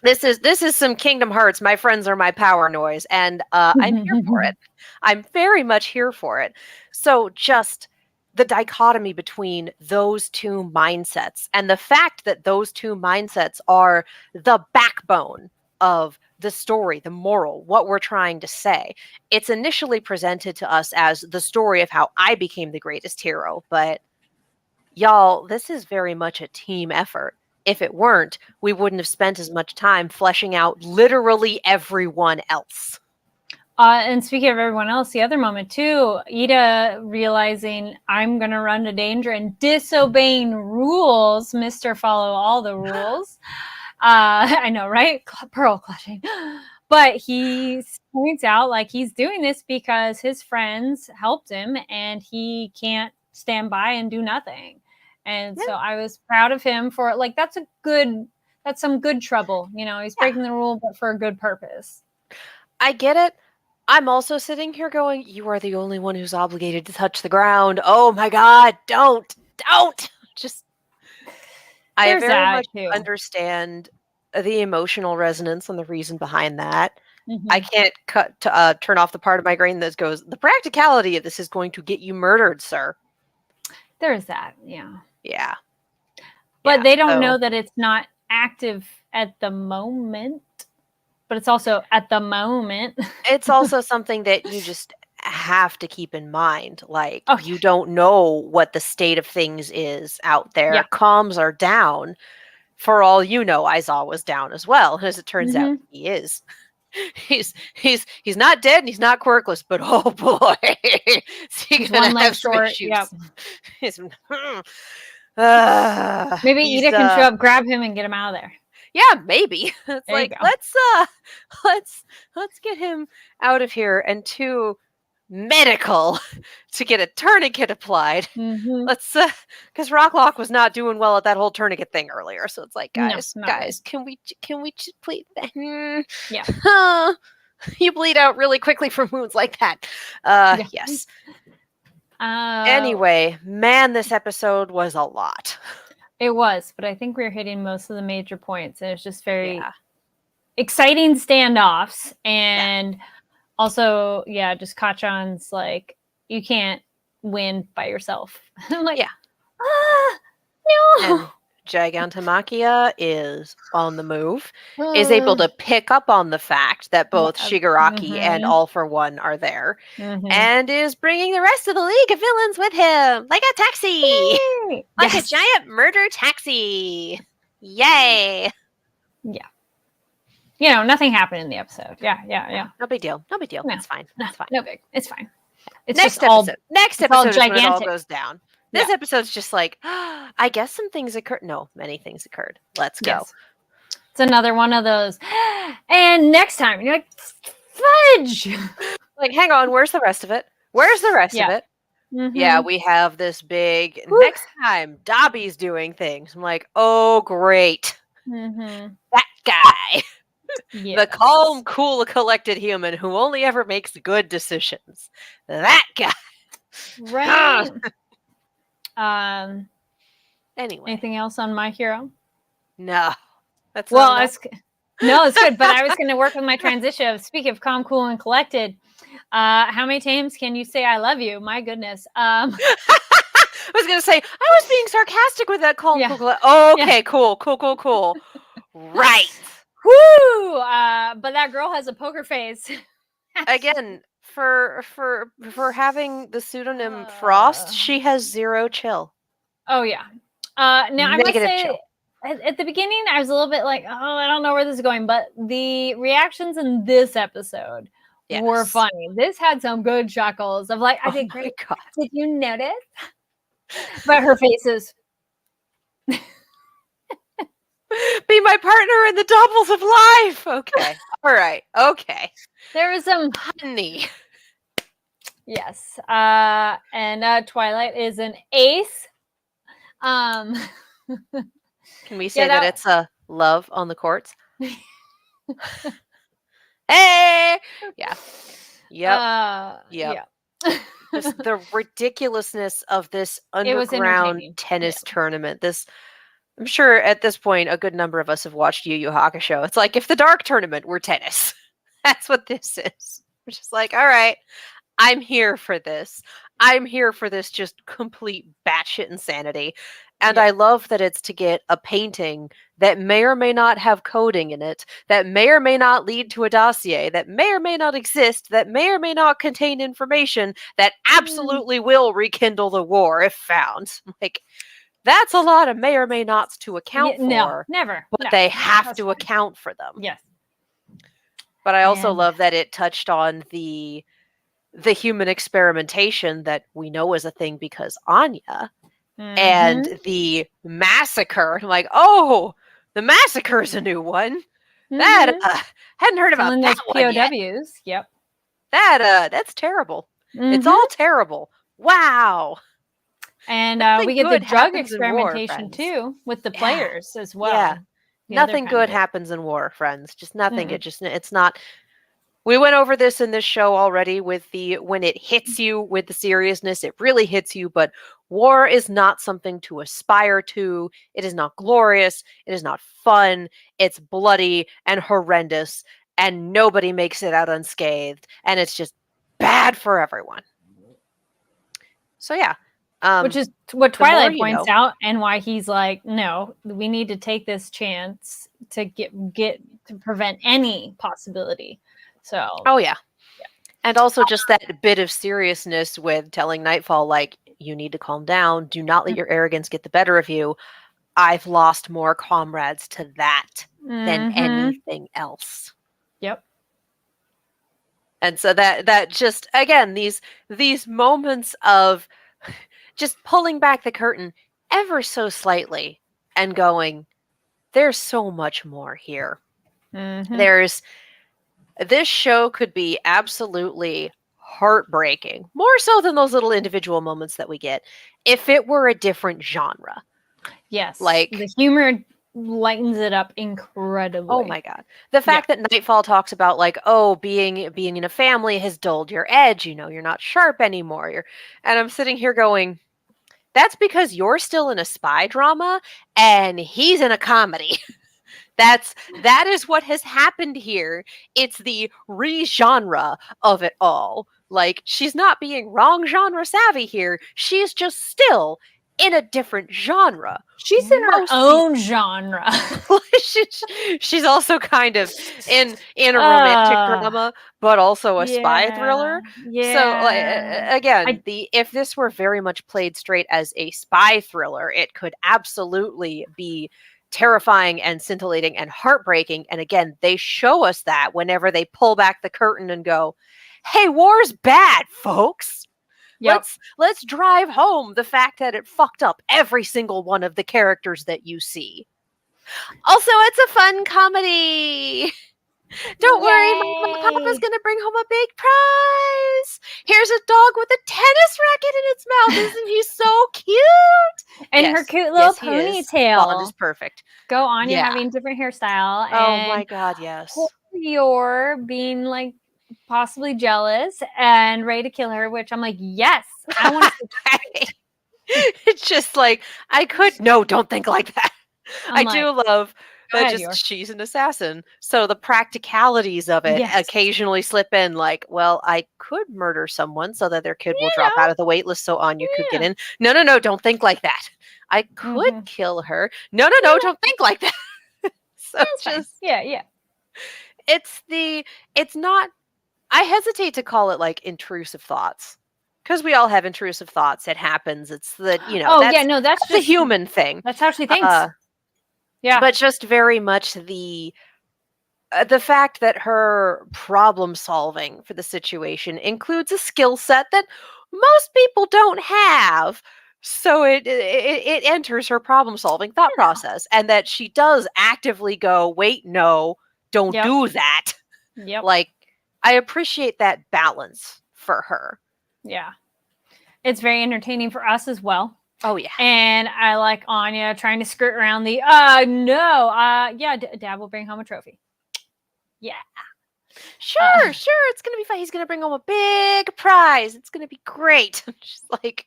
This is some Kingdom Hearts. My friends are my power noise, and I'm here for it. I'm very much here for it. So just the dichotomy between those two mindsets and the fact that those two mindsets are the backbone of the story, the moral, what we're trying to say. It's initially presented to us as the story of how I became the greatest hero, but y'all, this is very much a team effort. If it weren't, we wouldn't have spent as much time fleshing out literally everyone else.
And speaking of everyone else, the other moment too, Ida realizing I'm going to run to danger and disobeying rules, Mr. Follow all the rules. I know, right? Pearl clutching. But he points out like he's doing this because his friends helped him and he can't stand by and do nothing. And so I was proud of him for like, that's some good trouble. You know, he's breaking the rule, but for a good purpose.
I get it. I'm also sitting here going, you are the only one who's obligated to touch the ground. Oh my God, don't. Just, I very much understand the emotional resonance and the reason behind that. Mm-hmm. I can't turn off the part of my brain that goes, the practicality of this is going to get you murdered, sir.
There's that, yeah.
Yeah.
But they don't know that it's not active at the moment. But it's also at the moment.
It's also something that you just have to keep in mind. Like, you don't know what the state of things is out there. Yeah. Comms are down. For all you know, Aizawa was down as well. As it turns out, he is. He's not dead and he's not quirkless, but oh boy,
he's one leg short. Yep. Maybe Ida can show up, grab him, and get him out of there.
Yeah, maybe. It's there like let's get him out of here and to medical to get a tourniquet applied. Mm-hmm. Let's because Rocklock was not doing well at that whole tourniquet thing earlier. So it's like, guys, really. Can we just please? Yeah. You bleed out really quickly from wounds like that. Yes. Anyway, man, this episode was a lot.
It was, but I think we were hitting most of the major points. And it's just very exciting standoffs. And also, just Kachan's like, you can't win by yourself. I'm like, no.
And Gigantomachia is on the move, is able to pick up on the fact that both Shigaraki and All For One are there, and is bringing the rest of the League of Villains with him, like a taxi, like a giant murder taxi. Yay!
Yeah. You know, nothing happened in the episode. Yeah.
No big deal. No. It's fine.
No big. It's fine.
It's next episode. Next episode is when it all goes down. This episode's just like, I guess some things occurred. No, many things occurred. Let's go. Yes.
It's another one of those. And next time, you're like, fudge.
Like, hang on, where's the rest of it? Where's the rest of it? Mm-hmm. Yeah, we have this big, next time, Dobby's doing things. I'm like, oh, great. Mm-hmm. That guy. Yes. The calm, cool, collected human who only ever makes good decisions. That guy.
Right.
Anyway,
anything else on My Hero?
No,
that's it's good. But I was going to work with my transition. Speaking of calm, cool, and collected, how many times can you say "I love you"? My goodness.
I was going to say I was being sarcastic with that calm, cool. Oh, okay, cool. Right.
Woo! But that girl has a poker face.
Again. For having the pseudonym Frost, she has zero chill.
Oh yeah. Now I must say, at the beginning, I was a little bit like, oh, I don't know where this is going, but the reactions in this episode were funny. This had some good chuckles of like, I did great. God. Did you notice? But her faces.
Be my partner in the doubles of life. Okay. All right. Okay.
There was some
honey.
Yes. And Twilight is an ace.
Can we say that it's a love on the courts? Hey. Yeah. Yep.
Yeah.
Just the ridiculousness of this
It was
underground
entertaining.
tennis tournament. I'm sure at this point a good number of us have watched Yu Yu Hakusho. It's like if the Dark Tournament were tennis. That's what this is. We're just like, all right, I'm here for this. I'm here for this just complete batshit insanity. And I love that it's to get a painting that may or may not have coding in it, that may or may not lead to a dossier, that may or may not exist, that may or may not contain information that absolutely will rekindle the war if found. Like, that's a lot of may or may nots to account for.
No, never.
But
No,
they have
that's
to
fine.
account for them.
Yes.
But I also love that it touched on the human experimentation that we know is a thing because Anya and the massacre. I'm like, oh, the massacre is a new one. That hadn't heard about that one yet.
POWs. Yep.
That's terrible. It's all terrible. Wow.
And we get the drug experimentation too with the players as well.
Yeah. Nothing good happens in war, friends. Just nothing. It's not. We went over this in this show already with when it hits you with the seriousness, it really hits you, but war is not something to aspire to. It is not glorious. It is not fun. It's bloody and horrendous, and nobody makes it out unscathed, and it's just bad for everyone. So yeah.
Which is what Twilight points out, and why he's like, no, we need to take this chance to get to prevent any possibility. So
And also just that bit of seriousness with telling Nightfall, like, you need to calm down. Do not let your arrogance get the better of you. I've lost more comrades to that than anything else.
Yep.
And so that just, again, these moments of just pulling back the curtain ever so slightly and going, there's so much more here. This show could be absolutely heartbreaking, more so than those little individual moments that we get, if it were a different genre.
Yes.
Like,
the humor lightens it up incredibly.
Oh my God. The fact that Nightfall talks about, like, oh, being in a family has dulled your edge, you're not sharp anymore. And I'm sitting here going, that's because you're still in a spy drama and he's in a comedy. That is what has happened here. It's the re-genre of it all. Like, she's not being wrong genre savvy here. She's just still in a different genre.
She's in her own genre.
She's also kind of in a romantic drama, but also a spy thriller.
Yeah.
So, again, if this were very much played straight as a spy thriller, it could absolutely be terrifying and scintillating and heartbreaking. And again, they show us that whenever they pull back the curtain and go, hey, war's bad, folks. Let's drive home the fact that it fucked up every single one of the characters that you see. Also, it's a fun comedy. Don't worry, Mama Papa's gonna bring home a big prize. Here's a dog with a tennis racket in its mouth. Isn't he so cute?
And her cute little ponytail.
Bond is perfect.
Go on, you're having different hairstyle.
Oh my God, yes.
You're being like possibly jealous and ready to kill her, which I'm like, yes, I want to.
It's just like, don't think like that. I do love that she's an assassin. So the practicalities of it occasionally slip in, like, well, I could murder someone so that their kid will drop out of the wait list so Anya could get in. No, don't think like that. I could kill her. No, don't think like that. So
That's
just
fine.
It's not, I hesitate to call it like intrusive thoughts. Because we all have intrusive thoughts. It happens. It's the, that's just a human thing.
That's how she thinks.
But just very much the fact that her problem solving for the situation includes a skill set that most people don't have. So it enters her problem solving thought process, and that she does actively go, wait, no, don't do that. Like, I appreciate that balance for her.
Yeah. It's very entertaining for us as well.
Oh, yeah.
And I like Anya trying to skirt around the, Dad will bring home a trophy. Yeah.
Sure, it's gonna be fine. He's gonna bring home a big prize. It's gonna be great. She's like,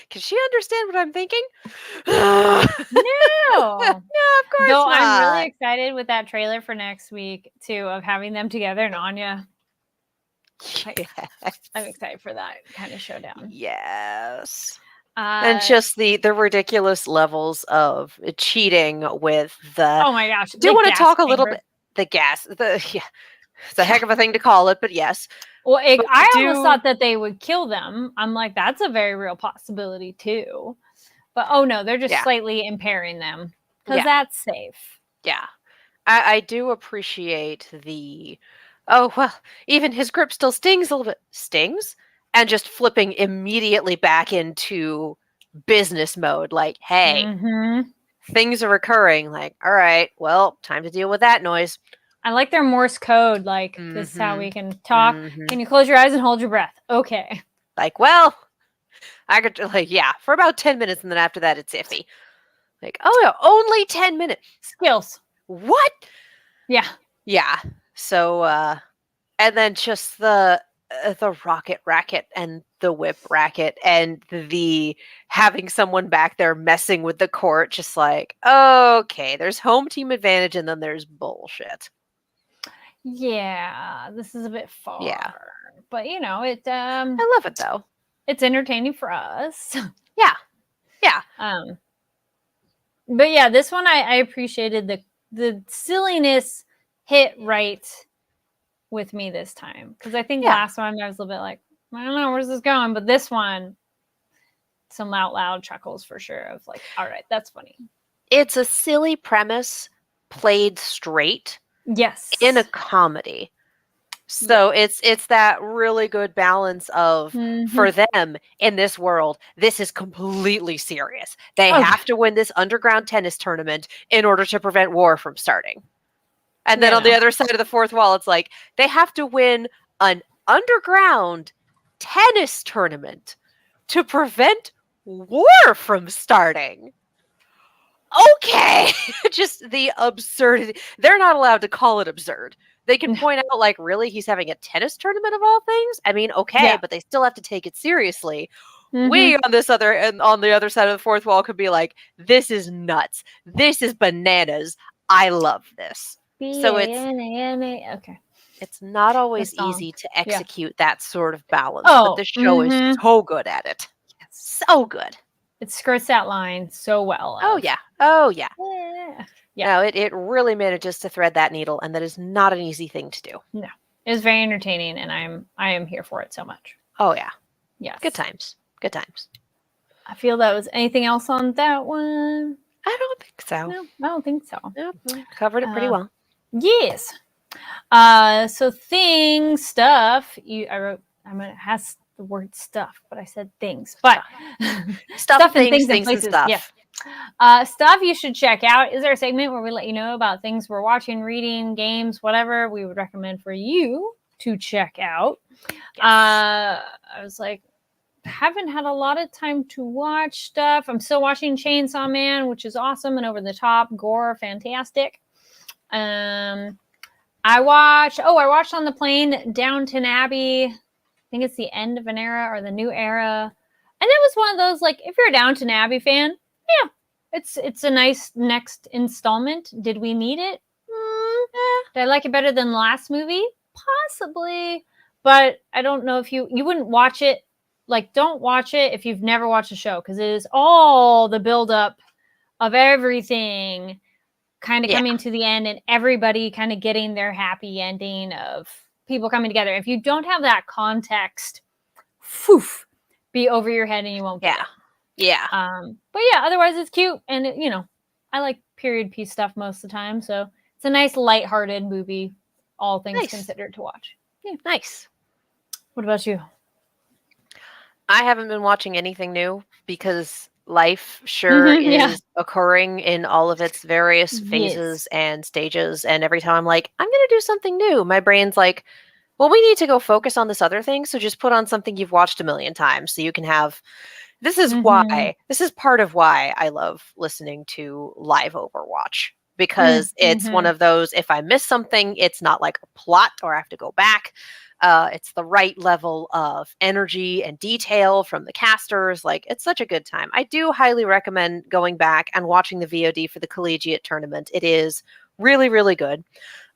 can she understand what I'm thinking?
No.
No, of course
Though
not.
I'm really excited with that trailer for next week too, of having them together and Anya.
Yes.
I'm excited for that kind of showdown.
Yes. And just the ridiculous levels of cheating with the.
Oh my gosh!
Do you want to talk a little bit? The gas. It's a heck of a thing to call it, but yes.
Well, I almost thought that they would kill them. I'm like, that's a very real possibility too. But oh no, they're just slightly impairing them because that's safe.
Yeah, I do appreciate the. Oh well, even his grip still stings a little bit. Stings? And just flipping immediately back into business mode. Like, hey, things are recurring. Like, all right, well, time to deal with that noise.
I like their Morse code. Like, this is how we can talk. Can you close your eyes and hold your breath? Okay.
Like, well, I could, for about 10 minutes. And then after that, it's iffy. Like, oh, yeah, only 10 minutes.
Skills.
What?
Yeah.
Yeah. So, and then just the rocket racket and the whip racket and the having someone back there messing with the court, just like, okay, there's home team advantage and then there's bullshit.
Yeah, this is a bit far.
Yeah.
But it
I love it though.
It's entertaining for us.
Yeah. Yeah.
But yeah, this one I appreciated the silliness hit right with me this time. Because I think last one I was a little bit like, I don't know, where's this going? But this one, some out loud chuckles for sure of like, all right, that's funny.
It's a silly premise played straight.
Yes.
In a comedy. So it's that really good balance of for them in this world, this is completely serious. They have to win this underground tennis tournament in order to prevent war from starting. And then on the other side of the fourth wall, it's like they have to win an underground tennis tournament to prevent war from starting. Okay. Just the absurdity. They're not allowed to call it absurd. They can point out, like, really, he's having a tennis tournament of all things? I mean, okay, but they still have to take it seriously. We on the other side of the fourth wall could be like, this is nuts. This is bananas. I love this. So it's not always easy to execute that sort of balance. But the show is so good at it. So good.
It skirts that line so well.
Oh yeah. No, it really manages to thread that needle, and that is not an easy thing to do.
No, it was very entertaining, and I am here for it so much.
Oh yeah.
Yes.
Good times.
I feel that was anything else on that one.
I don't think so.
No, I don't think so.
Nope, covered it pretty well.
Yes. So stuff. I'm gonna has the word stuff, but I said things. But
stuff and things and stuff.
Yeah. Stuff you should check out is our segment where we let you know about things we're watching, reading, games, whatever we would recommend for you to check out. Yes. I was like, haven't had a lot of time to watch stuff. I'm still watching Chainsaw Man, which is awesome and over the top, gore, fantastic. I watched on the plane Downton Abbey. I think it's the end of an era or the new era. And it was one of those, like, if you're a Downton Abbey fan, yeah, it's a nice next installment. Did we need it? Did I like it better than the last movie? Possibly. But I don't know if you wouldn't watch it. Like, don't watch it if you've never watched a show, because it is all the buildup of everything kind of coming to the end and everybody kind of getting their happy ending of people coming together. If you don't have that context, be over your head and you won't get it.
Yeah.
But yeah, otherwise it's cute. And, I like period piece stuff most of the time. So it's a nice lighthearted movie, all things considered, to watch. Yeah.
Nice.
What about you?
I haven't been watching anything new because life is occurring in all of its various phases and stages. And every time I'm like, I'm going to do something new, my brain's like, well, we need to go focus on this other thing. So just put on something you've watched a million times so you can have. This is part of why I love listening to live Overwatch, because it's one of those, if I miss something, it's not like a plot or I have to go back. It's the right level of energy and detail from the casters. Like, it's such a good time. I do highly recommend going back and watching the VOD for the collegiate tournament. It is really, really good.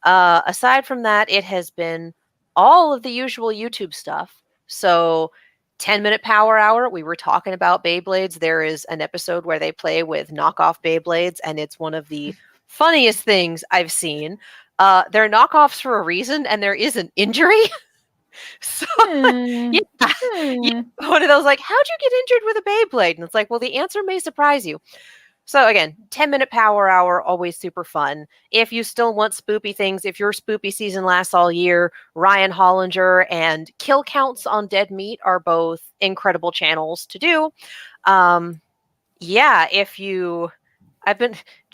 Aside from that, it has been all of the usual YouTube stuff. So 10-minute power hour, we were talking about Beyblades. There is an episode where they play with knockoff Beyblades, and it's one of the funniest things I've seen. They're knockoffs for a reason, and there is an injury. So yeah, one of those like, how'd you get injured with a Beyblade? And it's like, well, the answer may surprise you. So again, 10-minute power hour, always super fun. If you still want spoopy things, if your spoopy season lasts all year, Ryan Hollinger and Kill Counts on Dead Meat are both incredible channels to do. Yeah, Jaden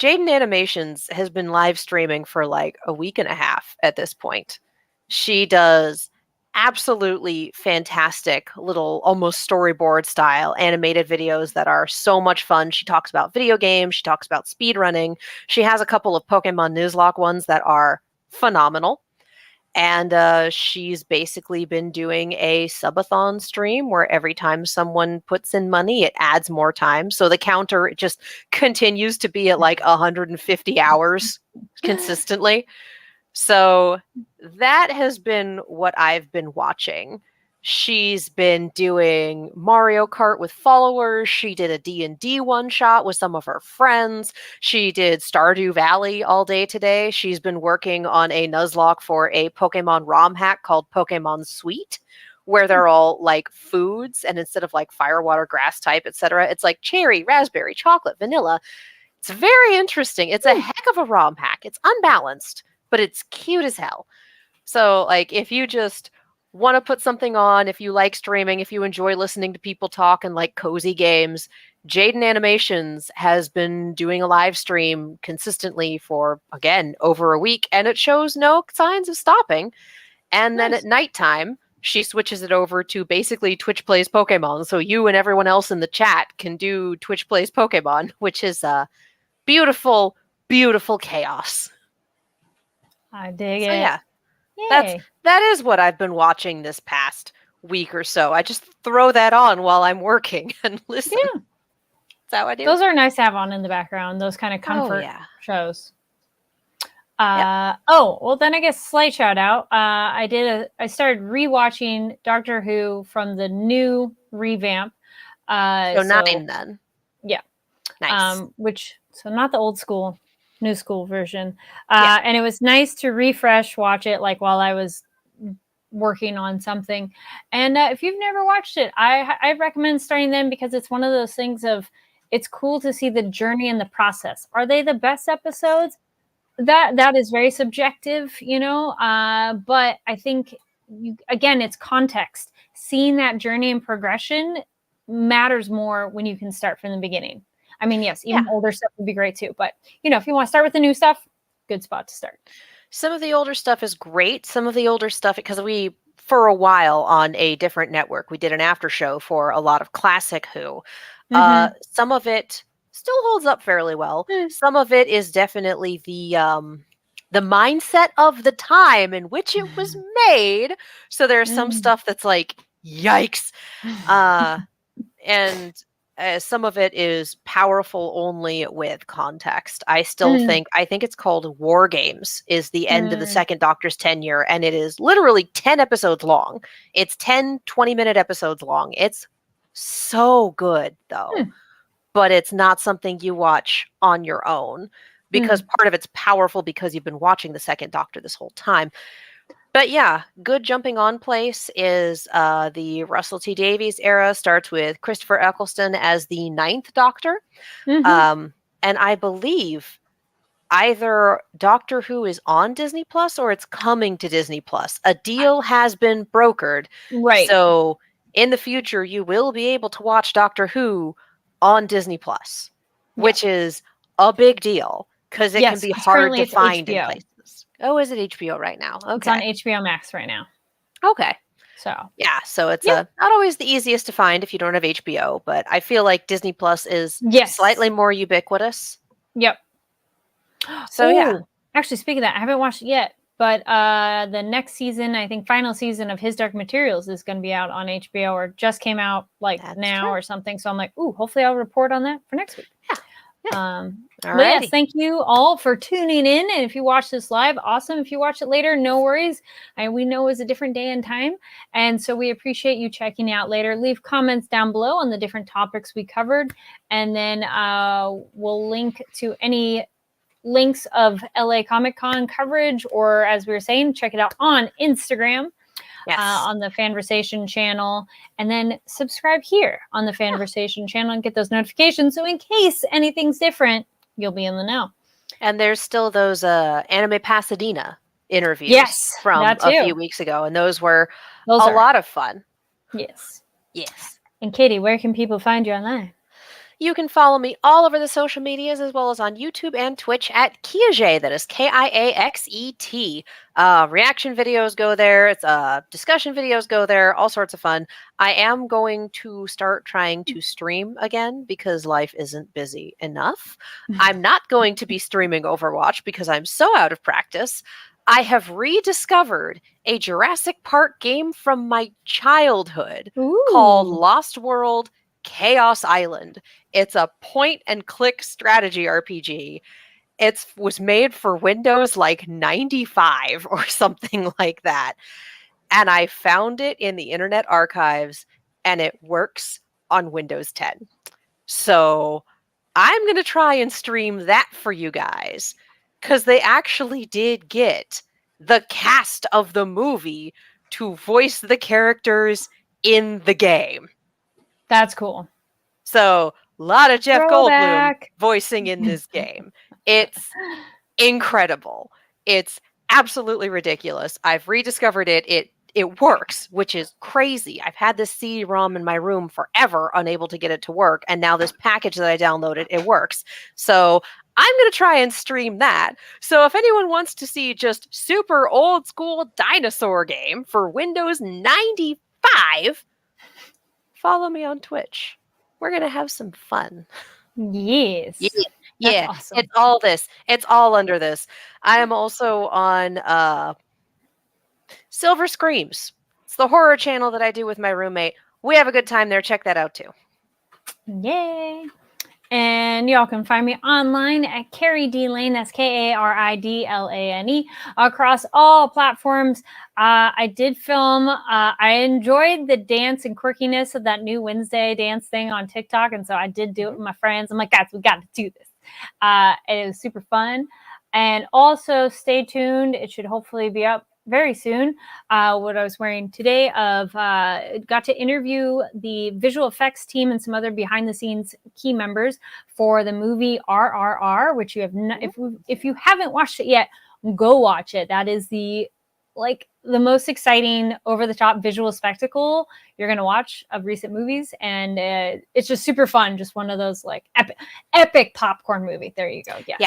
Animations has been live streaming for like a week and a half at this point. She does absolutely fantastic little almost storyboard style animated videos that are so much fun. She talks about video games, she talks about speed running. She has a couple of Pokemon Nuzlocke ones that are phenomenal. And she's basically been doing a subathon stream where every time someone puts in money, it adds more time. So the counter just continues to be at like 150 hours consistently. So that has been what I've been watching. She's been doing Mario Kart with followers. She did a D&D one-shot with some of her friends. She did Stardew Valley all day today. She's been working on a Nuzlocke for a Pokemon ROM hack called Pokemon Sweet, where they're all like foods, and instead of like fire, water, grass type, etc., it's like cherry, raspberry, chocolate, vanilla. It's very interesting. It's a heck of a ROM hack. It's unbalanced, but it's cute as hell. So like, if you just want to put something on, if you like streaming, if you enjoy listening to people talk and like cozy games, Jaden Animations has been doing a live stream consistently for, again, over a week, and it shows no signs of stopping. And then at nighttime, she switches it over to basically Twitch Plays Pokemon. So you and everyone else in the chat can do Twitch Plays Pokemon, which is beautiful, beautiful chaos.
I dig it.
Yeah. That is what I've been watching this past week or so. I just throw that on while I'm working and listen.
Yeah.
That's how I do.
Those are nice to have on in the background, those kind of comfort shows. Well, then I guess slight shout out. I started rewatching Doctor Who from the new revamp.
So 9 then.
Yeah.
Nice.
So not the old school, new school version. And it was nice to watch it like while I was working on something. And if you've never watched it, I recommend starting them, because it's one of those things of, it's cool to see the journey and the process. Are they the best episodes? That is very subjective, but I think again, it's context. Seeing that journey and progression matters more when you can start from the beginning. I mean, yes, even older stuff would be great too, but if you want to start with the new stuff, good spot to start.
Some of the older stuff is great. Some of the older stuff, because for a while on a different network, we did an after show for a lot of classic Who. Some of it still holds up fairly well. Some of it is definitely the mindset of the time in which it was made. So there's some stuff that's like, yikes. And some of it is powerful only with context. I think it's called War Games, is the end of the second Doctor's tenure, and it is literally 10 episodes long. It's 10 20-minute episodes long. It's so good though. But it's not something you watch on your own, because part of it's powerful because you've been watching the second Doctor this whole time. But yeah, good jumping on place is the Russell T Davies era. Starts with Christopher Eccleston as the 9th Doctor. And I believe either Doctor Who is on Disney Plus or it's coming to Disney Plus. A deal has been brokered.
Right.
So in the future, you will be able to watch Doctor Who on Disney Plus, which is a big deal, because it can be hard to find in places. Oh, is it HBO right now? Okay.
It's on HBO Max right now.
Okay.
So
it's not always the easiest to find if you don't have HBO, but I feel like Disney Plus is slightly more ubiquitous.
Yep.
So yeah.
Actually, speaking of that, I haven't watched it yet, but the next season, I think final season of His Dark Materials is going to be out on HBO, or just came out now or something. So I'm like, ooh, hopefully I'll report on that for next week.
Yeah.
But yes, thank you all for tuning in. And if you watch this live, awesome. If you watch it later, no worries. We know it's a different day and time. And so we appreciate you checking out later. Leave comments down below on the different topics we covered. And then we'll link to any links of LA Comic Con coverage, or as we were saying, check it out on Instagram.
Yes.
On the Fanversation channel, and then subscribe here on the Fanversation channel and get those notifications. So in case anything's different, you'll be in the know.
And there's still those Anime Pasadena interviews from a few weeks ago, and those were a lot of fun.
Yes.
Yes.
And Katie, where can people find you online?
You can follow me all over the social medias, as well as on YouTube and Twitch at Kiaxet. That is Kiaxet. Reaction videos go there. It's discussion videos go there. All sorts of fun. I am going to start trying to stream again because life isn't busy enough. I'm not going to be streaming Overwatch because I'm so out of practice. I have rediscovered a Jurassic Park game from my childhood called Lost World Chaos Island. It's a point-and-click strategy RPG. It was made for Windows 95 or something like that. And I found it in the Internet Archives, and it works on Windows 10. So I'm going to try and stream that for you guys, because they actually did get the cast of the movie to voice the characters in the game.
That's cool.
So a lot of Jeff Goldblum voicing in this game. It's incredible. It's absolutely ridiculous. I've rediscovered it. It works, which is crazy. I've had this CD-ROM in my room forever, unable to get it to work. And now this package that I downloaded, it works. So I'm going to try and stream that. So if anyone wants to see just super old school dinosaur game for Windows 95, follow me on Twitch. We're going to have some fun.
Yes.
Yeah.
Awesome.
It's all this. It's all under this. I am also on Silver Screams. It's the horror channel that I do with my roommate. We have a good time there. Check that out too.
Yay. And y'all can find me online at Carrie D Lane. That's KARIDLANE across all platforms. I did film. I enjoyed the dance and quirkiness of that new Wednesday dance thing on TikTok. And so I did do it with my friends. I'm like, guys, we got to do this. And it was super fun. And also stay tuned. It should hopefully be up very soon. What I was wearing today got to interview the visual effects team and some other behind the scenes key members for the movie RRR, which you have if you haven't watched it yet, go watch it. That is the most exciting over the top visual spectacle you're going to watch of recent movies. And it's just super fun. Just one of those epic popcorn movie. There you go. Yes.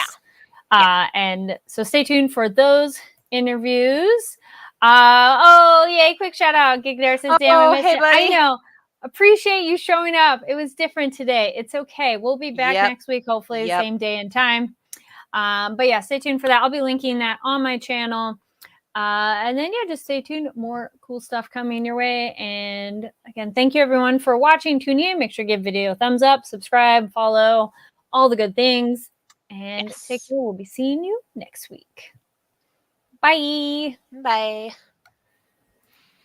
Yeah. And so stay tuned for those interviews. Yay, quick shout out. Gigdare says, damn, I missed it. I know. Appreciate you showing up. It was different today. It's okay. We'll be back next week, hopefully the same day and time. But yeah, stay tuned for that. I'll be linking that on my channel. And then just stay tuned. More cool stuff coming your way. And again, thank you everyone for watching, tuning in. Make sure to give video a thumbs up, subscribe, follow, all the good things. And take care. We'll be seeing you next week. Bye.
Bye.